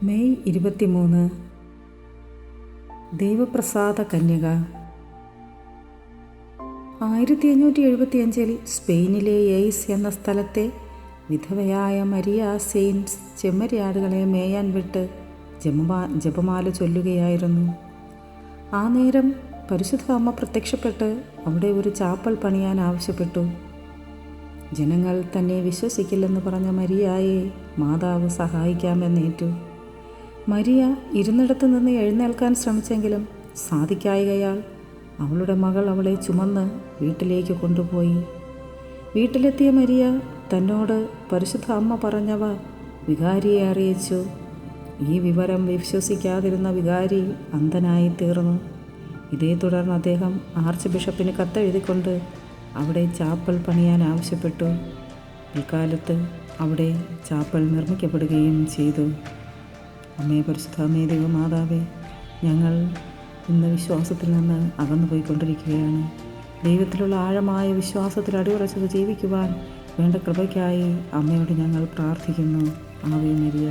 May 23 ദൈവപ്രസാദ കന്യക. 1575 സ്പെയിനിലെ ace എന്ന സ്ഥലത്തെ വിധവയായ മരിയ സെയിൻസ് ചെമ്മരിയാടുകളെ മേയാൻ വിട്ട് ജപമാല ചൊല്ലുകയായിരുന്നു. ആ നേരം പരിശുദ്ധ അമ്മ പ്രത്യക്ഷപ്പെട്ട് അവിടെ ഒരു ചാപ്പൽ പണിയാൻ ആവശ്യപ്പെട്ടു. ജനങ്ങൾ തന്നെ വിശ്വസിക്കില്ലെന്ന് പറഞ്ഞ മരിയായെ മാതാവ് സഹായിക്കാമെന്നേറ്റു. മരിയ ഇരുന്നിടത്ത് നിന്ന് എഴുന്നേൽക്കാൻ ശ്രമിച്ചെങ്കിലും സാധിക്കായകയാൽ അവളുടെ മകൾ അവളെ ചുമന്ന് വീട്ടിലേക്ക് കൊണ്ടുപോയി. വീട്ടിലെത്തിയ മരിയ തന്നോട് പരിശുദ്ധ അമ്മ പറഞ്ഞവ വികാരിയെ അറിയിച്ചു. ഈ വിവരം വിശ്വസിക്കാതിരുന്ന വികാരി അന്ധനായി തീർന്നു. ഇതേ തുടർന്ന് അദ്ദേഹം ആർച്ച് ബിഷപ്പിന് കത്തെഴുതിക്കൊണ്ട് അവിടെ ചാപ്പൽ പണിയാൻ ആവശ്യപ്പെട്ടു. പിൽക്കാലത്ത് അവിടെ ചാപ്പൽ നിർമ്മിക്കപ്പെടുകയും ചെയ്തു. അമ്മേ പരിശുദ്ധ അമ്മേ ദൈവമാതാവേ, ഞങ്ങൾ ഇന്ന് വിശ്വാസത്തിൽ നിന്ന് അകന്നുപോയിക്കൊണ്ടിരിക്കുകയാണ്. ദൈവത്തിലുള്ള ആഴമായ വിശ്വാസത്തിൽ അടിയുറച്ചത് ജീവിക്കുവാൻ വേണ്ട കൃപയ്ക്കായി അമ്മയോട് ഞങ്ങൾ പ്രാർത്ഥിക്കുന്നു. Ave Maria.